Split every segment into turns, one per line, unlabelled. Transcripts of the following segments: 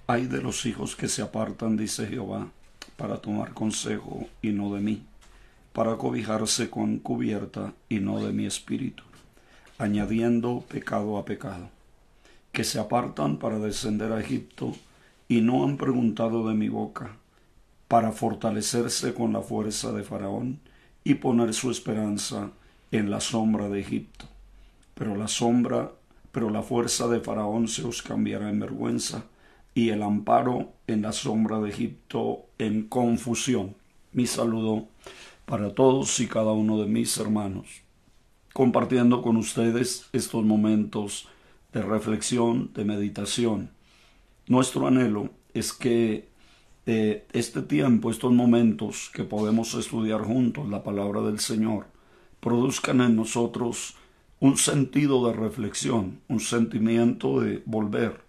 Ay de los hijos que se apartan, dice Jehová, para tomar consejo y no de mí, para cobijarse con cubierta y no de mi espíritu, añadiendo pecado a pecado, que se apartan para descender a Egipto y no han preguntado de mi boca, para fortalecerse con la fuerza de Faraón y poner su esperanza en la sombra de Egipto. Pero la fuerza de Faraón se os cambiará en vergüenza, y el amparo en la sombra de Egipto en confusión. Mi saludo para todos y cada uno de mis hermanos, compartiendo con ustedes estos momentos de reflexión, de meditación. Nuestro anhelo es que este tiempo, estos momentos que podemos estudiar juntos la palabra del Señor, produzcan en nosotros un sentido de reflexión, un sentimiento de volver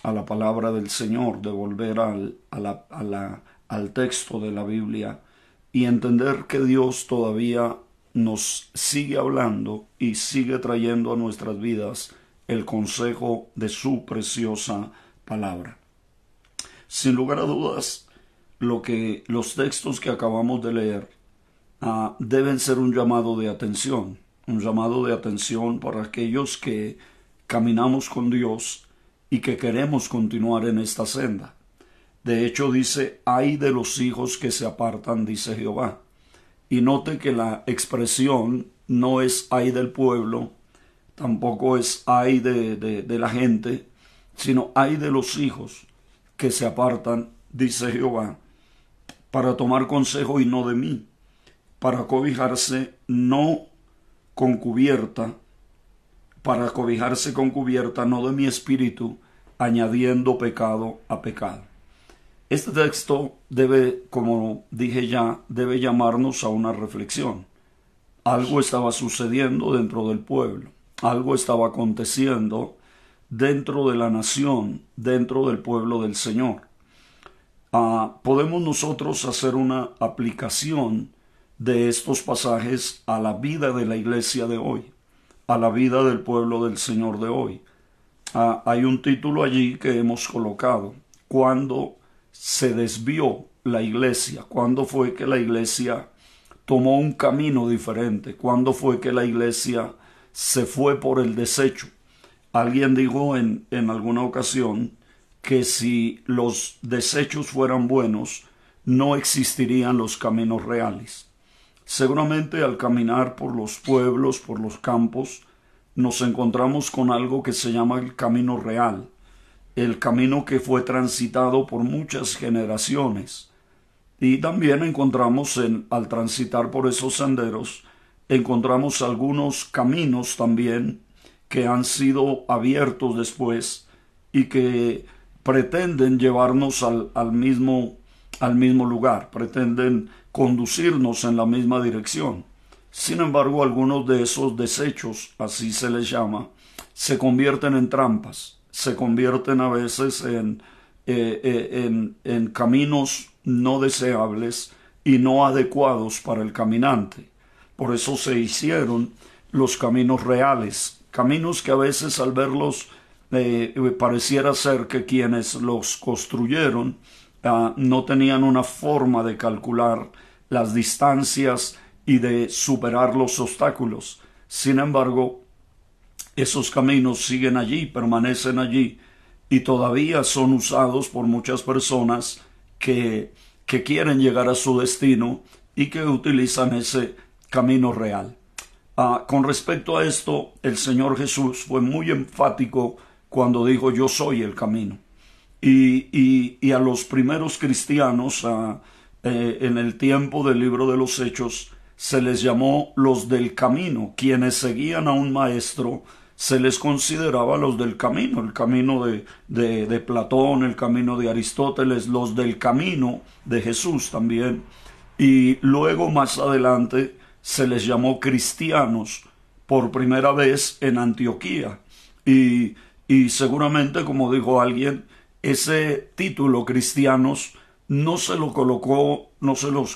a la palabra del Señor, de volver al texto de la Biblia y entender que Dios todavía nos sigue hablando y sigue trayendo a nuestras vidas el consejo de su preciosa palabra. Sin lugar a dudas, los textos que acabamos de leer deben ser un llamado de atención para aquellos que caminamos con Dios y que queremos continuar en esta senda. De hecho, dice, ay de los hijos que se apartan, dice Jehová. Y note que la expresión no es ay del pueblo, tampoco es ay de la gente, sino ay de los hijos que se apartan, dice Jehová, para tomar consejo y no de mí, para cobijarse no con cubierta, para cobijarse con cubierta no de mi espíritu, añadiendo pecado a pecado. Este texto debe, como dije ya, debe llamarnos a una reflexión. Algo estaba sucediendo dentro del pueblo, algo estaba aconteciendo dentro de la nación, dentro del pueblo del Señor. Podemos nosotros hacer una aplicación de estos pasajes a la vida de la iglesia de hoy, a la vida del pueblo del Señor de hoy. Hay un título allí que hemos colocado: ¿cuándo se desvió la iglesia? ¿Cuándo fue que la iglesia tomó un camino diferente? ¿Cuándo fue que la iglesia se fue por el desecho? Alguien dijo en alguna ocasión que si los desechos fueran buenos, no existirían los caminos reales. Seguramente al caminar por los pueblos, por los campos, nos encontramos con algo que se llama el camino real, el camino que fue transitado por muchas generaciones. Y también encontramos al transitar por esos senderos, encontramos algunos caminos también que han sido abiertos después y que pretenden llevarnos al mismo lugar, pretenden conducirnos en la misma dirección. Sin embargo, algunos de esos desechos, así se les llama, se convierten en trampas, se convierten a veces en caminos no deseables y no adecuados para el caminante. Por eso se hicieron los caminos reales, caminos que a veces al verlos pareciera ser que quienes los construyeron no tenían una forma de calcular las distancias y de superar los obstáculos. Sin embargo, esos caminos siguen allí, permanecen allí y todavía son usados por muchas personas que quieren llegar a su destino y que utilizan ese camino real. Con respecto a esto, el Señor Jesús fue muy enfático cuando dijo: yo soy el camino. Y a los primeros cristianos, en el tiempo del libro de los Hechos, se les llamó los del camino. Quienes seguían a un maestro se les consideraba los del camino, el camino de Platón, el camino de Aristóteles, los del camino de Jesús también. Y luego más adelante se les llamó cristianos por primera vez en Antioquía. Y seguramente, como dijo alguien, ese título cristianos no se los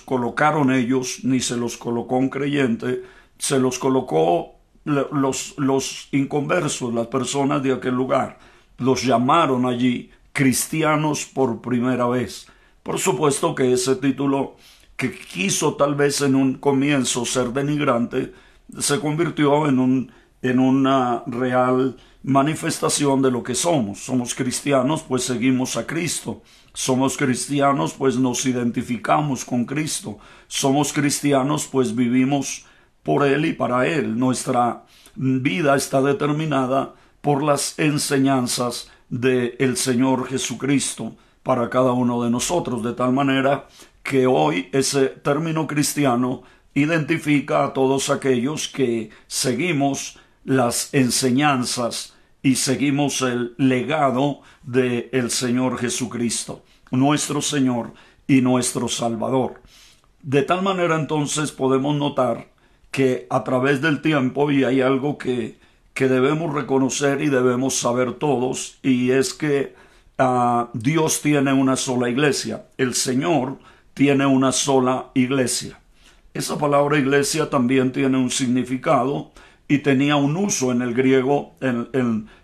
colocaron ellos, ni se los colocó un creyente, se los colocó los inconversos, las personas de aquel lugar. Los llamaron allí cristianos por primera vez. Por supuesto que ese título, que quiso tal vez en un comienzo ser denigrante, se convirtió en una real manifestación de lo que somos. Somos cristianos, pues seguimos a Cristo. Somos cristianos, pues nos identificamos con Cristo. Somos cristianos, pues vivimos por Él y para Él. Nuestra vida está determinada por las enseñanzas del Señor Jesucristo para cada uno de nosotros, de tal manera que hoy ese término cristiano identifica a todos aquellos que seguimos las enseñanzas y seguimos el legado del Señor Jesucristo, nuestro Señor y nuestro Salvador. De tal manera entonces podemos notar que a través del tiempo, y hay algo que debemos reconocer y debemos saber todos, y es que Dios tiene una sola iglesia. El Señor tiene una sola iglesia. Esa palabra iglesia también tiene un significado y tenía un uso en el griego,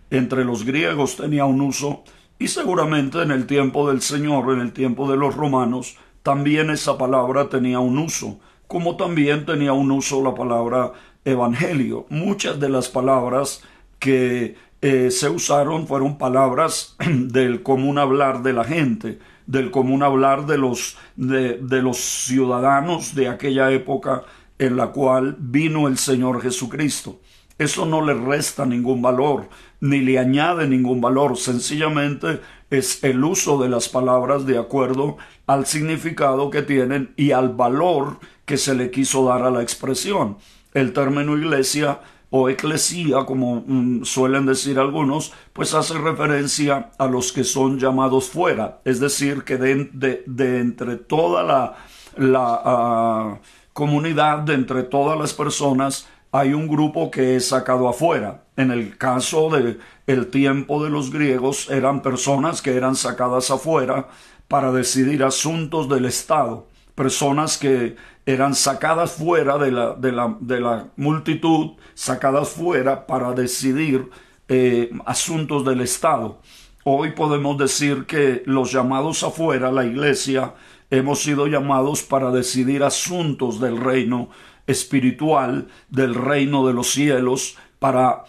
entre los griegos tenía un uso, y seguramente en el tiempo del Señor, en el tiempo de los romanos, también esa palabra tenía un uso, como también tenía un uso la palabra evangelio. Muchas de las palabras que se usaron fueron palabras del común hablar de la gente, del común hablar de los ciudadanos de aquella época en la cual vino el Señor Jesucristo. Eso no le resta ningún valor, ni le añade ningún valor. Sencillamente es el uso de las palabras de acuerdo al significado que tienen y al valor que se le quiso dar a la expresión. El término iglesia o eclesía, como suelen decir algunos, pues hace referencia a los que son llamados fuera, es decir, que de entre toda la comunidad, de entre todas las personas, hay un grupo que es sacado afuera. En el caso del tiempo de los griegos, eran personas que eran sacadas afuera para decidir asuntos del Estado, personas que eran sacadas fuera de la multitud, sacadas fuera para decidir asuntos del Estado. Hoy podemos decir que los llamados afuera, la iglesia, hemos sido llamados para decidir asuntos del reino espiritual, del reino de los cielos, para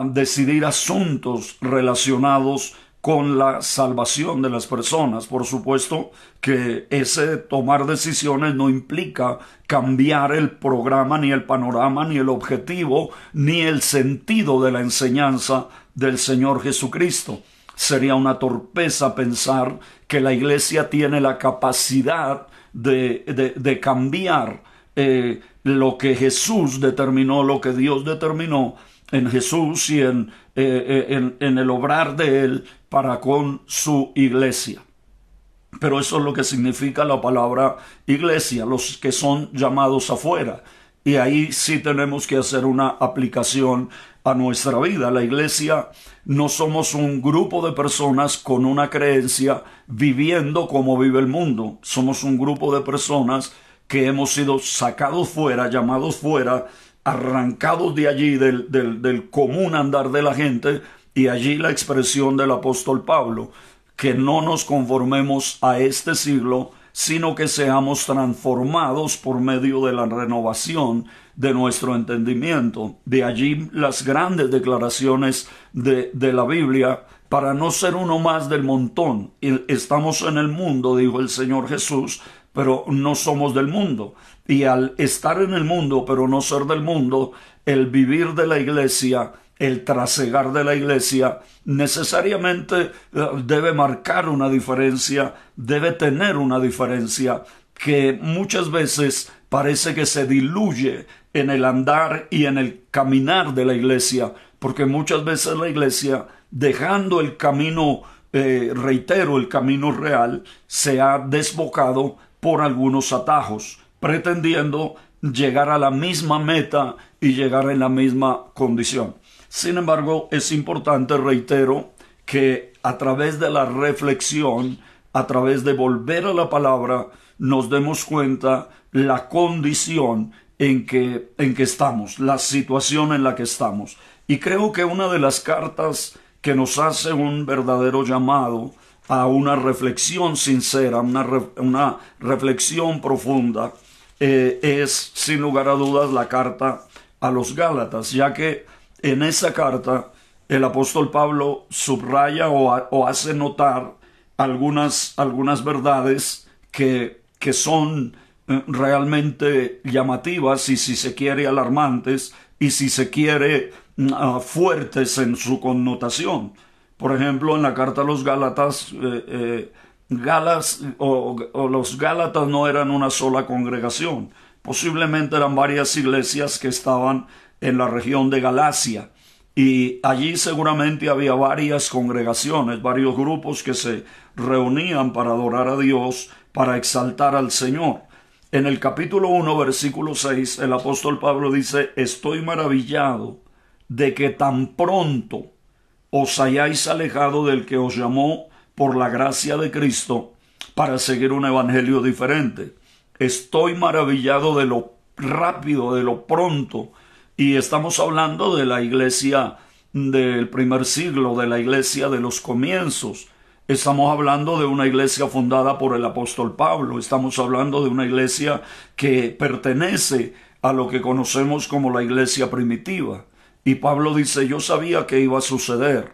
decidir asuntos relacionados con la salvación de las personas. Por supuesto que ese tomar decisiones no implica cambiar el programa, ni el panorama, ni el objetivo, ni el sentido de la enseñanza del Señor Jesucristo. Sería una torpeza pensar que la iglesia tiene la capacidad de cambiar lo que Jesús determinó, lo que Dios determinó en Jesús y en el obrar de Él para con su iglesia. Pero eso es lo que significa la palabra iglesia, los que son llamados afuera. Y ahí sí tenemos que hacer una aplicación a nuestra vida. La iglesia no somos un grupo de personas con una creencia viviendo como vive el mundo. Somos un grupo de personas que hemos sido sacados fuera, llamados fuera, arrancados de allí, del común andar de la gente, y allí la expresión del apóstol Pablo, que no nos conformemos a este siglo, sino que seamos transformados por medio de la renovación de nuestro entendimiento. De allí las grandes declaraciones de la Biblia, para no ser uno más del montón. Estamos en el mundo, dijo el Señor Jesús, pero no somos del mundo. Y al estar en el mundo, pero no ser del mundo, el vivir de la iglesia, el trasegar de la iglesia, necesariamente debe marcar una diferencia, debe tener una diferencia que muchas veces parece que se diluye en el andar y en el caminar de la iglesia, porque muchas veces la iglesia, dejando el camino, reitero, el camino real, se ha desbocado por algunos atajos, pretendiendo llegar a la misma meta y llegar en la misma condición. Sin embargo, es importante, reitero, que a través de la reflexión, a través de volver a la palabra, nos demos cuenta la condición en que estamos, la situación en la que estamos. Y creo que una de las cartas que nos hace un verdadero llamado a una reflexión sincera, una reflexión profunda, es sin lugar a dudas la carta a los Gálatas, ya que en esa carta el apóstol Pablo subraya o hace notar algunas verdades que son realmente llamativas y, si se quiere, alarmantes, y, si se quiere, fuertes en su connotación. Por ejemplo, en la carta a los Gálatas, los Gálatas no eran una sola congregación. Posiblemente eran varias iglesias que estaban en la región de Galacia. Y allí seguramente había varias congregaciones, varios grupos que se reunían para adorar a Dios, para exaltar al Señor. En el capítulo 1, versículo 6, el apóstol Pablo dice: estoy maravillado de que tan pronto os hayáis alejado del que os llamó por la gracia de Cristo para seguir un evangelio diferente. Estoy maravillado de lo rápido, de lo pronto. Y estamos hablando de la iglesia del primer siglo, de la iglesia de los comienzos. Estamos hablando de una iglesia fundada por el apóstol Pablo. Estamos hablando de una iglesia que pertenece a lo que conocemos como la iglesia primitiva. Y Pablo dice: yo sabía que iba a suceder,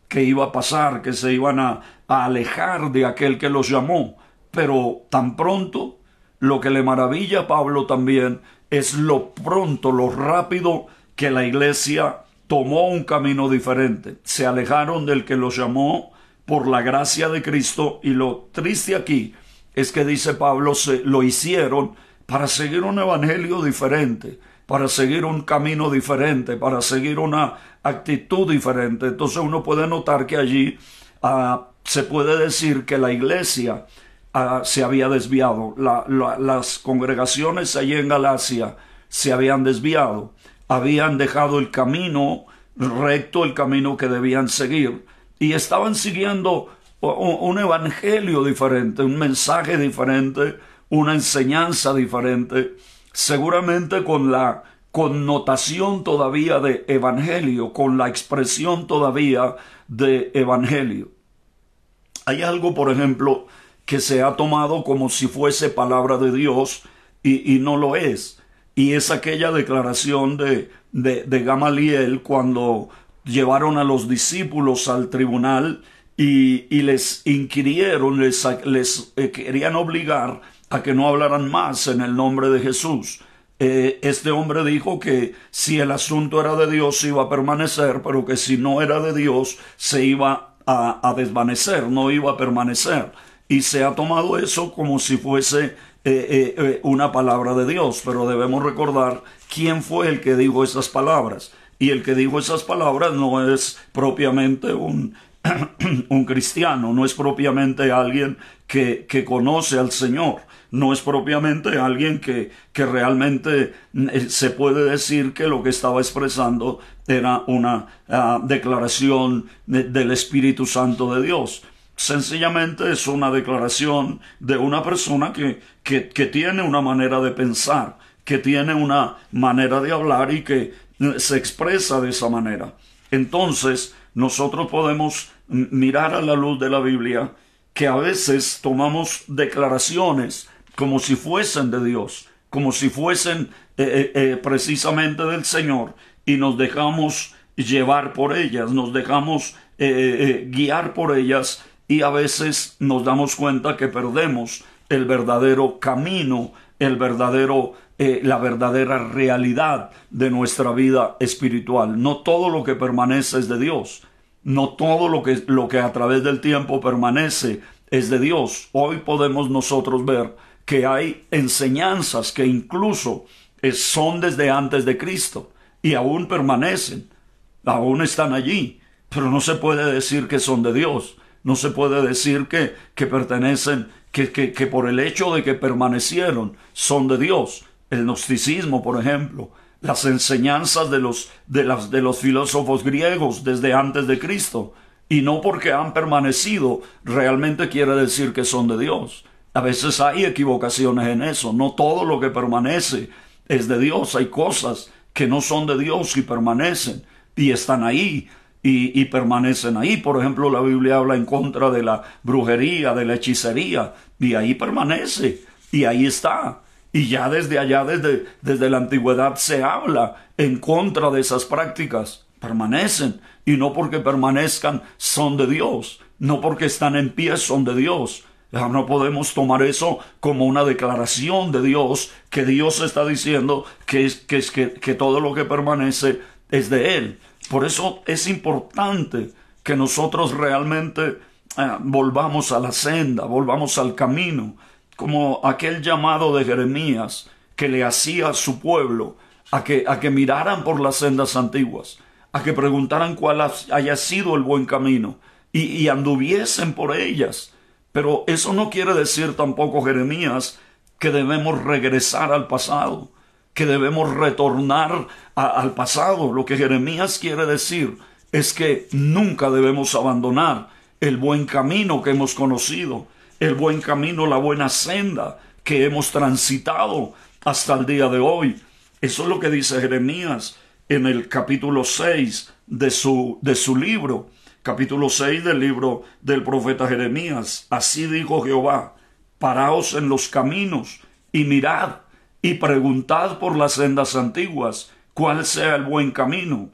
que iba a pasar, que se iban a alejar de aquel que los llamó. Pero tan pronto, lo que le maravilla a Pablo también es lo pronto, lo rápido que la iglesia tomó un camino diferente. Se alejaron del que los llamó por la gracia de Cristo, y lo triste aquí es que, dice Pablo, lo hicieron para seguir un evangelio diferente, para seguir un camino diferente, para seguir una actitud diferente. Entonces uno puede notar que allí se puede decir que la iglesia se había desviado. Las congregaciones allí en Galacia se habían desviado, habían dejado el camino recto, el camino que debían seguir, y estaban siguiendo un evangelio diferente, un mensaje diferente, una enseñanza diferente, seguramente con la connotación todavía de evangelio, con la expresión todavía de evangelio. Hay algo, por ejemplo, que se ha tomado como si fuese palabra de Dios y no lo es. Y es aquella declaración de Gamaliel cuando llevaron a los discípulos al tribunal y les inquirieron, les querían obligar a que no hablaran más en el nombre de Jesús. Este hombre dijo que si el asunto era de Dios iba a permanecer, pero que si no era de Dios se iba a desvanecer, no iba a permanecer. Y se ha tomado eso como si fuese una palabra de Dios, pero debemos recordar quién fue el que dijo esas palabras. Y el que dijo esas palabras no es propiamente un cristiano, no es propiamente alguien que conoce al Señor, no es propiamente alguien que realmente se puede decir que lo que estaba expresando era una declaración del Espíritu Santo de Dios. Sencillamente es una declaración de una persona que tiene una manera de pensar, que tiene una manera de hablar y que se expresa de esa manera. Entonces, nosotros podemos mirar a la luz de la Biblia que a veces tomamos declaraciones como si fuesen de Dios, como si fuesen precisamente del Señor, y nos dejamos llevar por ellas, nos dejamos guiar por ellas, y a veces nos damos cuenta que perdemos el verdadero camino, la verdadera realidad de nuestra vida espiritual. No todo lo que permanece es de Dios. No todo lo que a través del tiempo permanece es de Dios. Hoy podemos nosotros ver que hay enseñanzas que incluso son desde antes de Cristo y aún permanecen, aún están allí, pero no se puede decir que son de Dios. No se puede decir que pertenecen, que por el hecho de que permanecieron son de Dios. El gnosticismo, por ejemplo, las enseñanzas de los filósofos griegos desde antes de Cristo, y no porque han permanecido realmente quiere decir que son de Dios. A veces hay equivocaciones en eso. No todo lo que permanece es de Dios. Hay cosas que no son de Dios y permanecen y están ahí. y permanecen ahí. Por ejemplo, la Biblia habla en contra de la brujería, de la hechicería, y ahí permanece, y ahí está. Y ya desde allá, desde la antigüedad, se habla en contra de esas prácticas. Permanecen, y no porque permanezcan son de Dios, no porque están en pie son de Dios. No podemos tomar eso como una declaración de Dios, que Dios está diciendo que todo lo que permanece es de Él. Por eso es importante que nosotros realmente volvamos a la senda, volvamos al camino, como aquel llamado de Jeremías que le hacía a su pueblo a que miraran por las sendas antiguas, a que preguntaran cuál haya sido el buen camino y anduviesen por ellas. Pero eso no quiere decir tampoco, Jeremías, que debemos regresar al pasado, que debemos retornar al pasado. Lo que Jeremías quiere decir es que nunca debemos abandonar el buen camino que hemos conocido, el buen camino, la buena senda que hemos transitado hasta el día de hoy. Eso es lo que dice Jeremías en el capítulo 6 de su libro. Capítulo 6 del libro del profeta Jeremías. Así dijo Jehová: paraos en los caminos y mirad y preguntad por las sendas antiguas cuál sea el buen camino,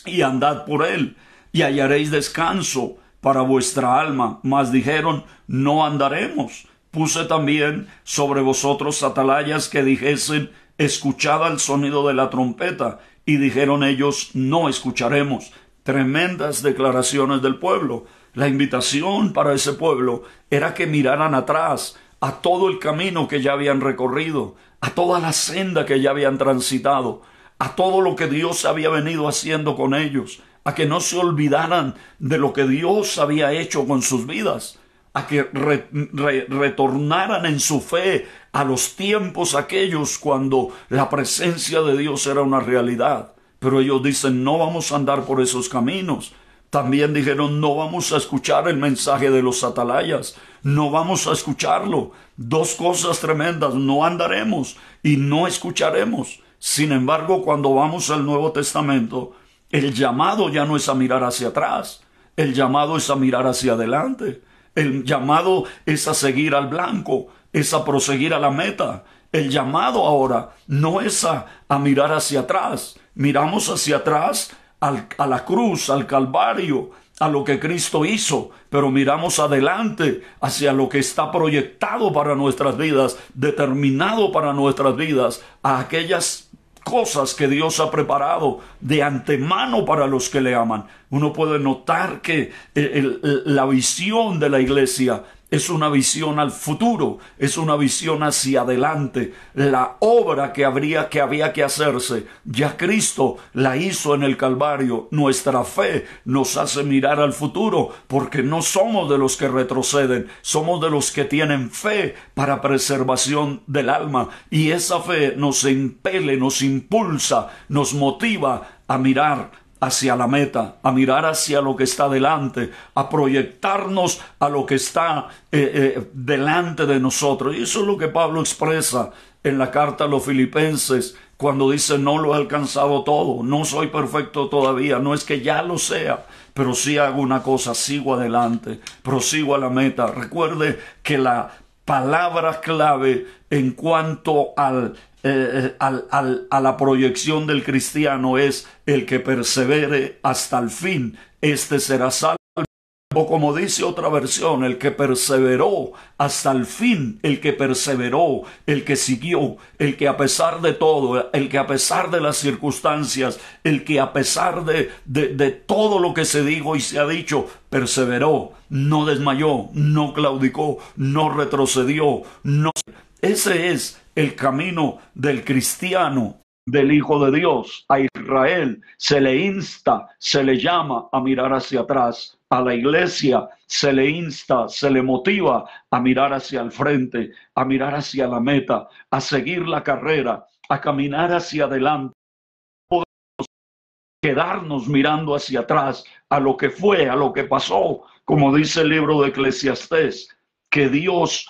y andad por él y hallaréis descanso para vuestra alma. Mas dijeron: no andaremos. Puse también sobre vosotros atalayas que dijesen: escuchad el sonido de la trompeta. Y dijeron ellos: no escucharemos. Tremendas declaraciones del pueblo. La invitación para ese pueblo era que miraran atrás a todo el camino que ya habían recorrido, a toda la senda que ya habían transitado, a todo lo que Dios había venido haciendo con ellos, a que no se olvidaran de lo que Dios había hecho con sus vidas, a que retornaran en su fe a los tiempos aquellos cuando la presencia de Dios era una realidad. Pero ellos dicen: no vamos a andar por esos caminos. También dijeron: no vamos a escuchar el mensaje de los atalayas, no vamos a escucharlo. Dos cosas tremendas: no andaremos y no escucharemos. Sin embargo, cuando vamos al Nuevo Testamento, el llamado ya no es a mirar hacia atrás, el llamado es a mirar hacia adelante, el llamado es a seguir al blanco, es a proseguir a la meta. El llamado ahora no es a mirar hacia atrás. Miramos hacia atrás a la cruz, al Calvario, a lo que Cristo hizo, pero miramos adelante hacia lo que está proyectado para nuestras vidas, determinado para nuestras vidas, a aquellas cosas que Dios ha preparado de antemano para los que le aman. Uno puede notar que la visión de la iglesia es una visión al futuro, es una visión hacia adelante. La obra que había que hacerse, ya Cristo la hizo en el Calvario. Nuestra fe nos hace mirar al futuro, porque no somos de los que retroceden, somos de los que tienen fe para preservación del alma. Y esa fe nos impele, nos impulsa, nos motiva a mirar hacia la meta, a mirar hacia lo que está delante, a proyectarnos a lo que está delante de nosotros. Y eso es lo que Pablo expresa en la carta a los Filipenses, cuando dice: no lo he alcanzado todo, no soy perfecto todavía, no es que ya lo sea, pero sí hago una cosa: sigo adelante, prosigo a la meta. Recuerde que la palabra clave en cuanto a la proyección del cristiano es: el que persevere hasta el fin, este será salvo. O como dice otra versión: el que perseveró hasta el fin, el que perseveró, el que siguió, el que a pesar de todo, el que a pesar de las circunstancias, el que a pesar de todo lo que se dijo y se ha dicho, perseveró, no desmayó, no claudicó, no retrocedió, no. Ese es el camino del cristiano, del Hijo de Dios. A Israel se le insta, se le llama a mirar hacia atrás. A la iglesia se le insta, se le motiva a mirar hacia el frente, a mirar hacia la meta, a seguir la carrera, a caminar hacia adelante. Podemos quedarnos mirando hacia atrás a lo que fue, a lo que pasó, como dice el libro de Eclesiastés, que Dios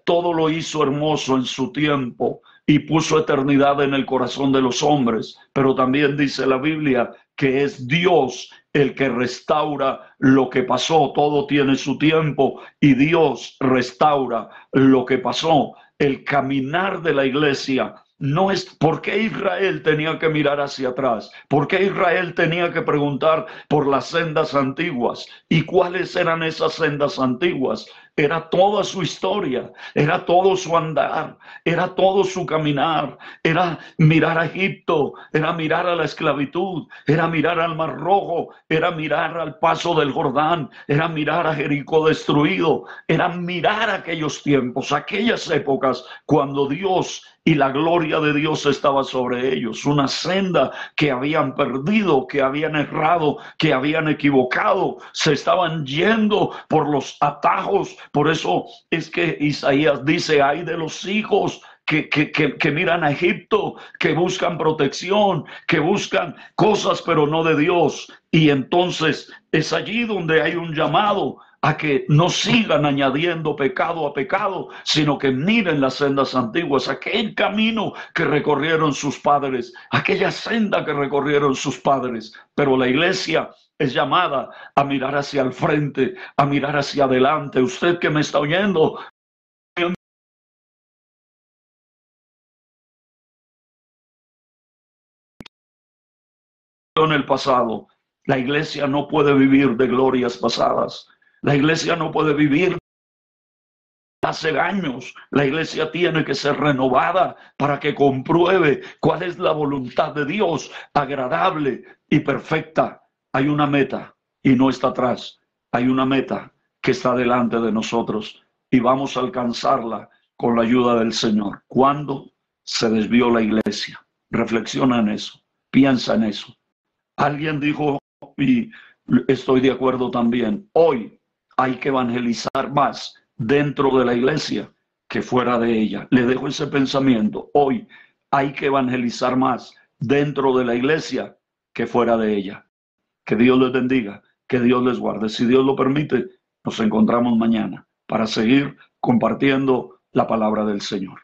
todo lo hizo hermoso en su tiempo y puso eternidad en el corazón de los hombres. Pero también dice la Biblia que es Dios el que restaura lo que pasó. Todo tiene su tiempo y Dios restaura lo que pasó. El caminar de la iglesia no es por qué Israel tenía que mirar hacia atrás, por qué Israel tenía que preguntar por las sendas antiguas y cuáles eran esas sendas antiguas. Era toda su historia, era todo su andar, era todo su caminar, era mirar a Egipto, era mirar a la esclavitud, era mirar al Mar Rojo, era mirar al paso del Jordán, era mirar a Jericó destruido, era mirar aquellos tiempos, aquellas épocas cuando Dios y la gloria de Dios estaba sobre ellos, una senda que habían perdido, que habían errado, que habían equivocado, se estaban yendo por los atajos. Por eso es que Isaías dice: ay de los hijos que miran a Egipto, que buscan protección, que buscan cosas pero no de Dios. Y entonces es allí donde hay un llamado a que no sigan añadiendo pecado a pecado, sino que miren las sendas antiguas, aquel camino que recorrieron sus padres, aquella senda que recorrieron sus padres. Pero la iglesia es llamada a mirar hacia el frente, a mirar hacia adelante. Usted que me está oyendo, en el pasado, la iglesia no puede vivir de glorias pasadas. La iglesia no puede vivir hace años. La iglesia tiene que ser renovada para que compruebe cuál es la voluntad de Dios, agradable y perfecta. Hay una meta y no está atrás. Hay una meta que está delante de nosotros y vamos a alcanzarla con la ayuda del Señor. ¿Cuándo se desvió la iglesia? Reflexiona en eso, piensa en eso. Alguien dijo, y estoy de acuerdo también, hoy hay que evangelizar más dentro de la iglesia que fuera de ella. Le dejo ese pensamiento. Hoy hay que evangelizar más dentro de la iglesia que fuera de ella. Que Dios les bendiga, que Dios les guarde. Si Dios lo permite, nos encontramos mañana para seguir compartiendo la palabra del Señor.